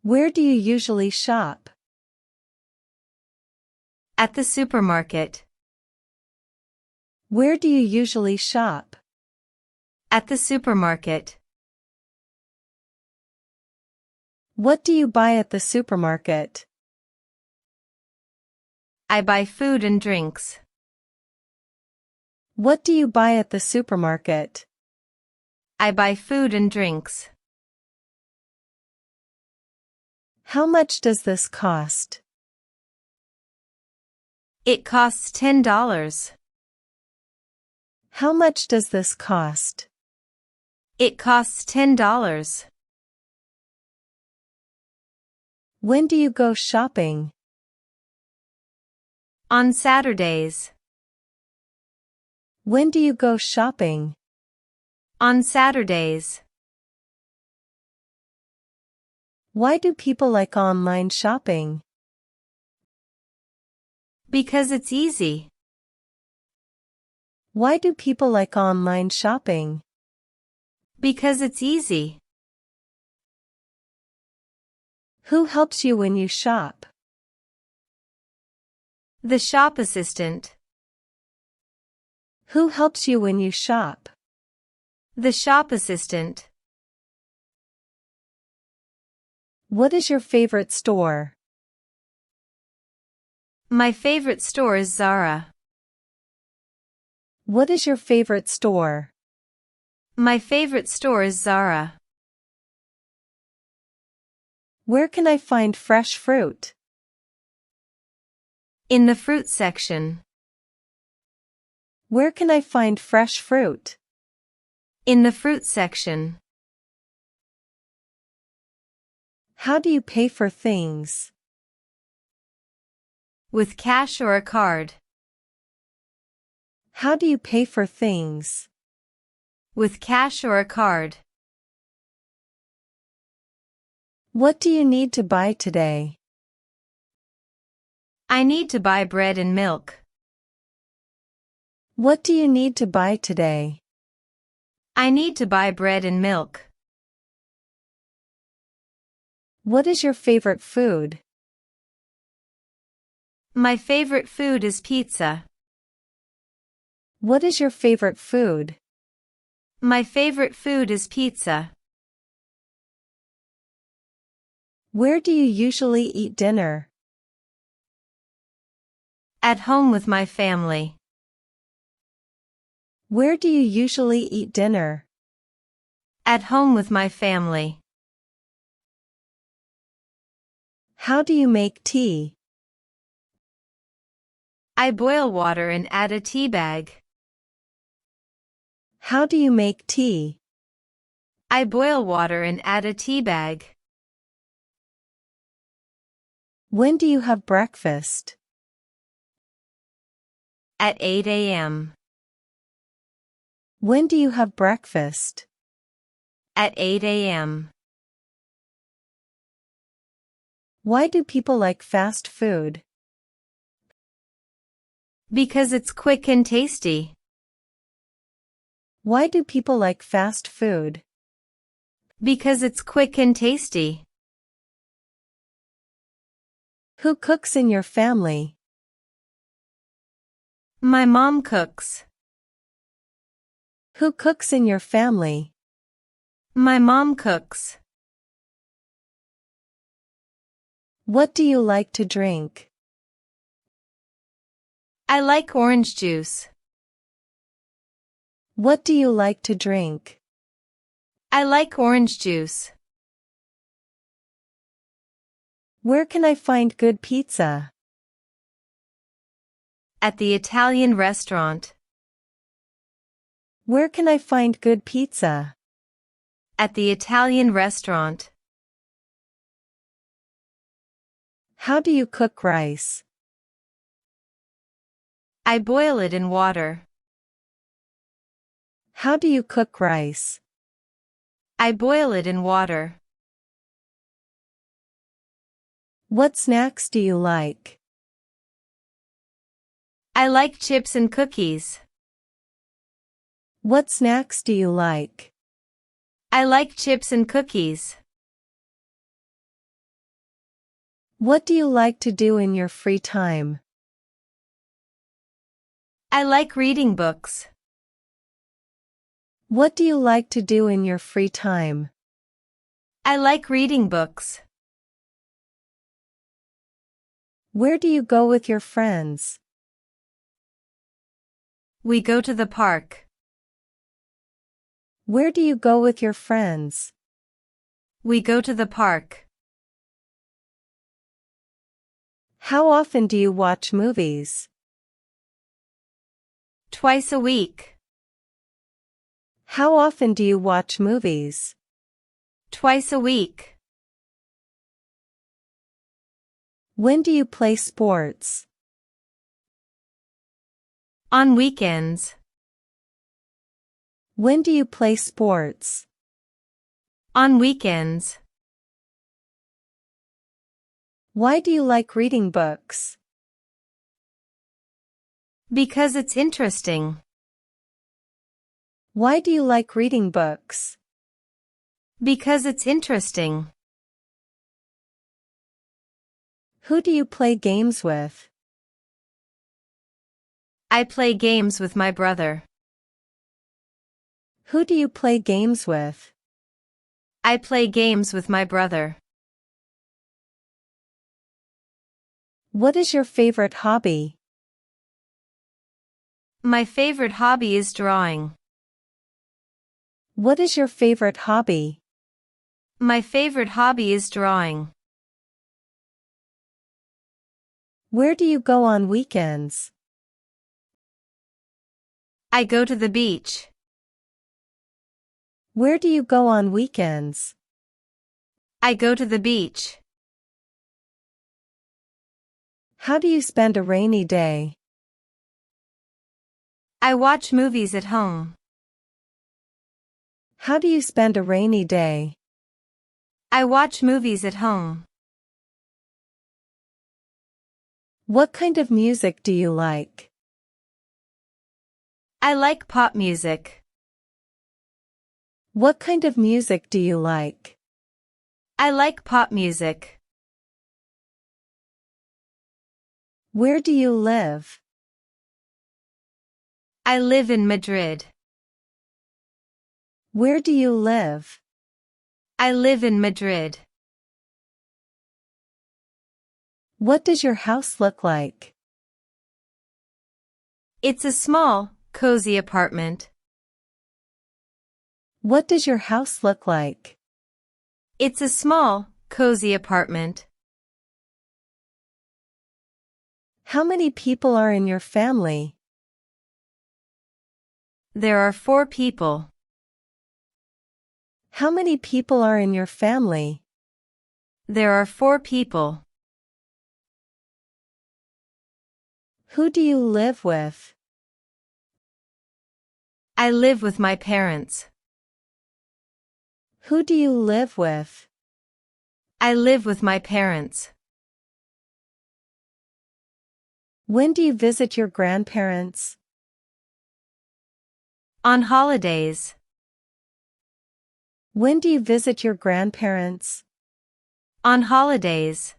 Where do you usually shop? At the supermarket. Where do you usually shop? At the supermarket. What do you buy at the supermarket? I buy food and drinks. What do you buy at the supermarket? I buy food and drinks. How much does this cost? It costs $10. How much does this cost? It costs $10. When do you go shopping? On Saturdays. When do you go shopping? On Saturdays. Why do people like online shopping? Because it's easy. Why do people like online shopping? Because it's easy. Who helps you when you shop? The shop assistant. Who helps you when you shop? The shop assistant. What is your favorite store? My favorite store is Zara. What is your favorite store? My favorite store is Zara. Where can I find fresh fruit? In the fruit section. Where can I find fresh fruit? In the fruit section. How do you pay for things? With cash or a card. How do you pay for things? With cash or a card. What do you need to buy today? I need to buy bread and milk. What do you need to buy today? I need to buy bread and milk. What is your favorite food? My favorite food is pizza. What is your favorite food? My favorite food is pizza. Where do you usually eat dinner? At home with my family. Where do you usually eat dinner? At home with my family. How do you make tea? I boil water and add a tea bag. How do you make tea? I boil water and add a tea bag. When do you have breakfast? At 8 a.m. When do you have breakfast? At 8 a.m. Why do people like fast food? Because it's quick and tasty. Why do people like fast food? Because it's quick and tasty. Who cooks in your family? My mom cooks. Who cooks in your family? My mom cooks. What do you like to drink? I like orange juice. What do you like to drink? I like orange juice. Where can I find good pizza? At the Italian restaurant. Where can I find good pizza? At the Italian restaurant. How do you cook rice? I boil it in water. How do you cook rice? I boil it in water. What snacks do you like? I like chips and cookies. What snacks do you like? I like chips and cookies. What do you like to do in your free time? I like reading books. What do you like to do in your free time? I like reading books. Where do you go with your friends? We go to the park. Where do you go with your friends? We go to the park. How often do you watch movies? Twice a week. How often do you watch movies? Twice a week. When do you play sports? On weekends. When do you play sports? On weekends. Why do you like reading books? Because it's interesting. Why do you like reading books? Because it's interesting. Who do you play games with? I play games with my brother. Who do you play games with? I play games with my brother. What is your favorite hobby? My favorite hobby is drawing. What is your favorite hobby? My favorite hobby is drawing. Where do you go on weekends? I go to the beach. Where do you go on weekends? I go to the beach. How do you spend a rainy day? I watch movies at home. How do you spend a rainy day? I watch movies at home. What kind of music do you like? I like pop music. What kind of music do you like? I like pop music. Where do you live? I live in Madrid. Where do you live? I live in Madrid. What does your house look like? It's a small, cozy apartment. What does your house look like? It's a small, cozy apartment. How many people are in your family? There are 4 people. How many people are in your family? There are 4 people. Who do you live with? I live with my parents. Who do you live with? I live with my parents. When do you visit your grandparents? On holidays. When do you visit your grandparents? On holidays.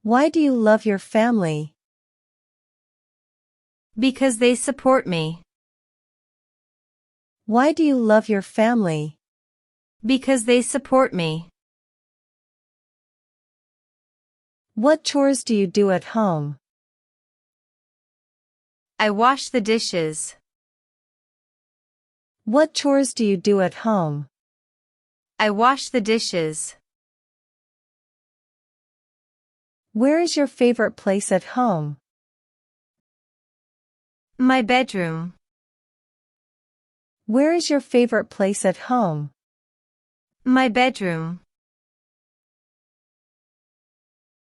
Why do you love your family? Because they support me. Why do you love your family? Because they support me. What chores do you do at home? I wash the dishes. What chores do you do at home? I wash the dishes. Where is your favorite place at home? My bedroom. Where is your favorite place at home? My bedroom.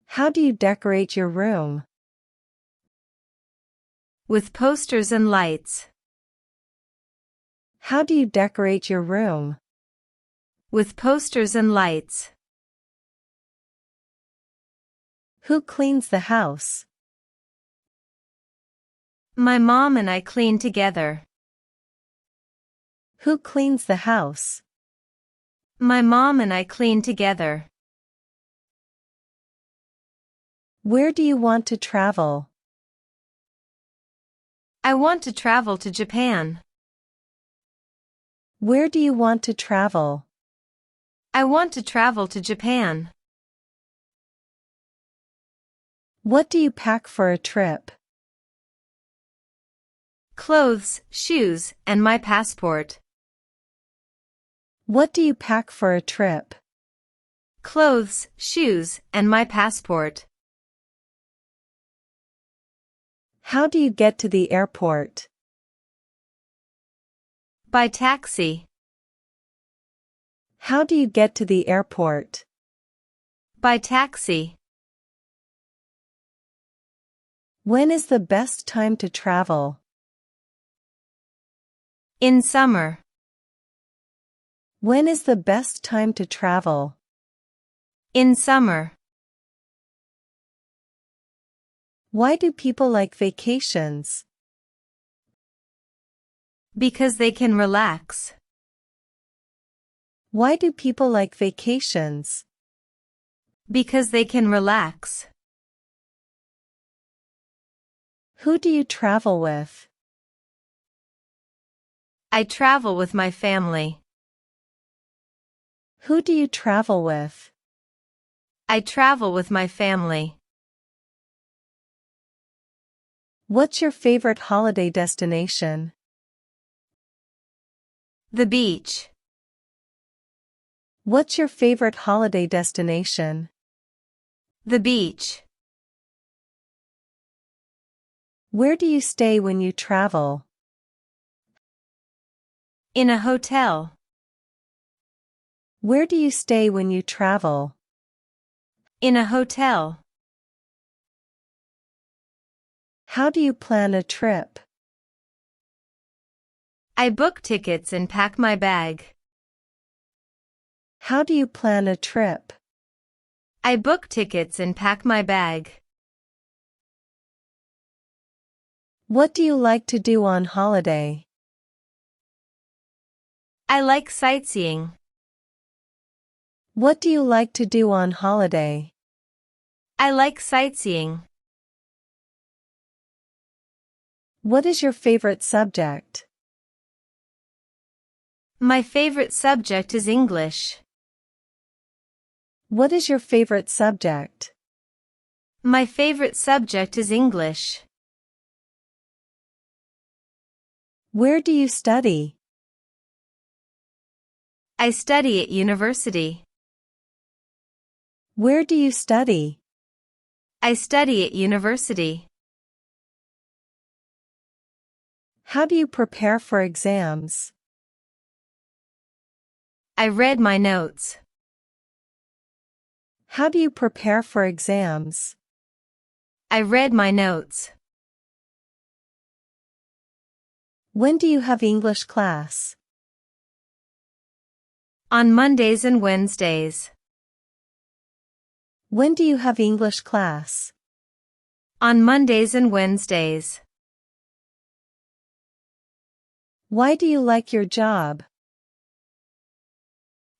How do you decorate your room? With posters and lights. How do you decorate your room? With posters and lights. Who cleans the house? My mom and I clean together. Who cleans the house? My mom and I clean together. Where do you want to travel? I want to travel to Japan. Where do you want to travel? I want to travel to Japan. What do you pack for a trip? Clothes, shoes, and my passport. What do you pack for a trip? Clothes, shoes, and my passport. How do you get to the airport? By taxi. How do you get to the airport? By taxi. When is the best time to travel? In summer. When is the best time to travel? In summer. Why do people like vacations? Because they can relax. Why do people like vacations? Because they can relax. Who do you travel with? I travel with my family. Who do you travel with? I travel with my family. What's your favorite holiday destination? The beach. What's your favorite holiday destination? The beach. Where do you stay when you travel? In a hotel. Where do you stay when you travel? In a hotel. How do you plan a trip? I book tickets and pack my bag. How do you plan a trip? I book tickets and pack my bag. What do you like to do on holiday? I like sightseeing. What do you like to do on holiday? I like sightseeing. What is your favorite subject? My favorite subject is English. What is your favorite subject? My favorite subject is English. Where do you study? I study at university. Where do you study? I study at university. How do you prepare for exams? I read my notes. How do you prepare for exams? I read my notes. When do you have English class? On Mondays and Wednesdays. When do you have English class? On Mondays and Wednesdays. Why do you like your job?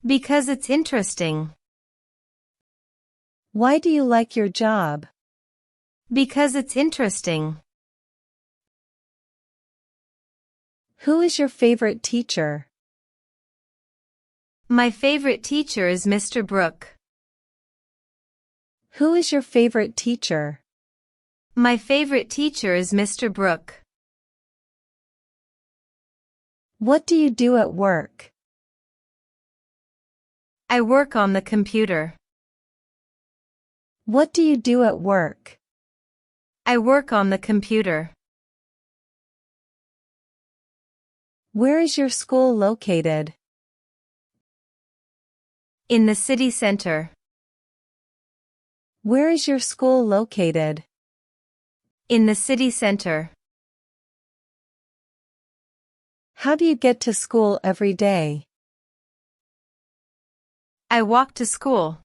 Because it's interesting. Why do you like your job? Because it's interesting. Who is your favorite teacher? My favorite teacher is Mr. Brooke. Who is your favorite teacher? My favorite teacher is Mr. Brooke. What do you do at work? I work on the computer. What do you do at work? I work on the computer. Where is your school located? In the city center. Where is your school located? In the city center. How do you get to school every day? I walk to school.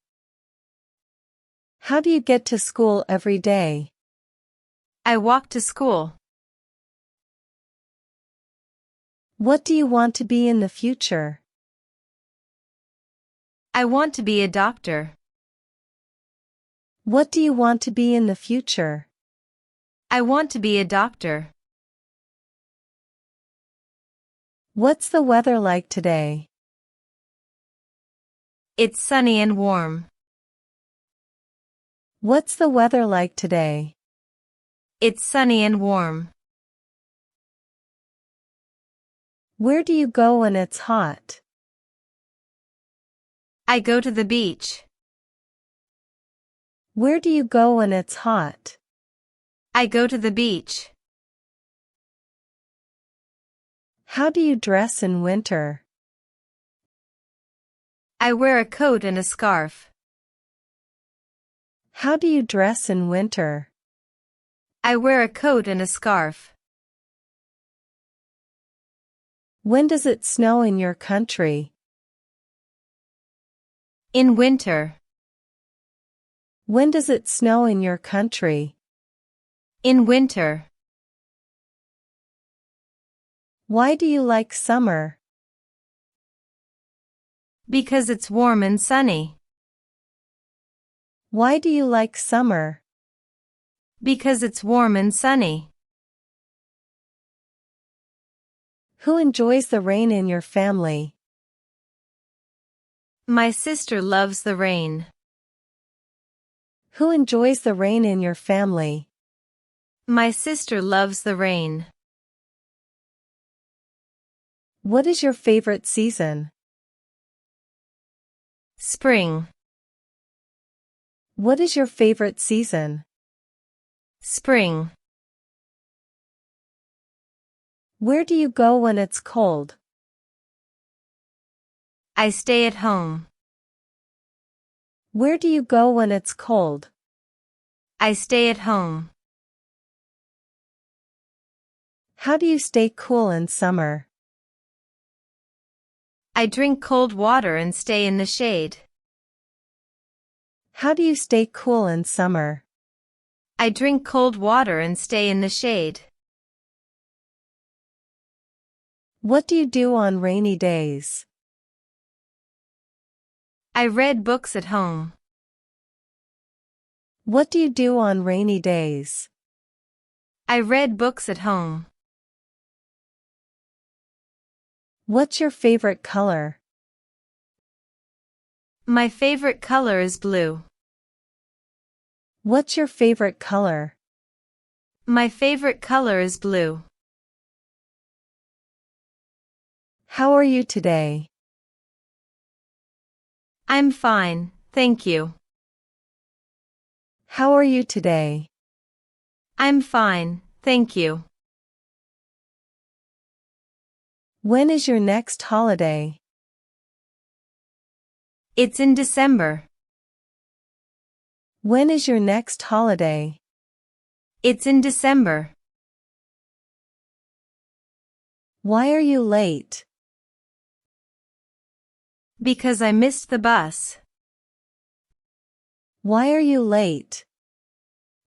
How do you get to school every day? I walk to school. What do you want to be in the future? I want to be a doctor. What do you want to be in the future? I want to be a doctor. What's the weather like today? It's sunny and warm. What's the weather like today? It's sunny and warm. Where do you go when it's hot? I go to the beach. Where do you go when it's hot? I go to the beach. How do you dress in winter? I wear a coat and a scarf. How do you dress in winter? I wear a coat and a scarf. When does it snow in your country? In winter. When does it snow in your country? In winter. Why do you like summer? Because it's warm and sunny. Why do you like summer? Because it's warm and sunny. Who enjoys the rain in your family? My sister loves the rain. Who enjoys the rain in your family? My sister loves the rain. What is your favorite season? Spring. What is your favorite season? Spring. Where do you go when it's cold? I stay at home. Where do you go when it's cold? I stay at home. How do you stay cool in summer? I drink cold water and stay in the shade. How do you stay cool in summer? I drink cold water and stay in the shade. What do you do on rainy days? I read books at home. What do you do on rainy days? I read books at home. What's your favorite color? My favorite color is blue. What's your favorite color? My favorite color is blue. How are you today? I'm fine, thank you. How are you today? I'm fine, thank you. When is your next holiday? It's in December. When is your next holiday? It's in December. Why are you late? Because I missed the bus. Why are you late?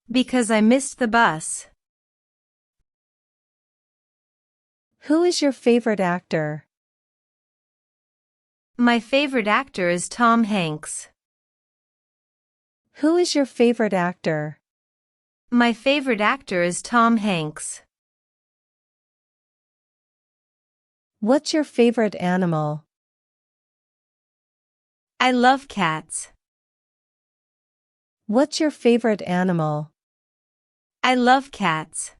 Because I missed the bus. Who is your favorite actor? My favorite actor is Tom Hanks. Who is your favorite actor? My favorite actor is Tom Hanks. What's your favorite animal? I love cats. What's your favorite animal? I love cats.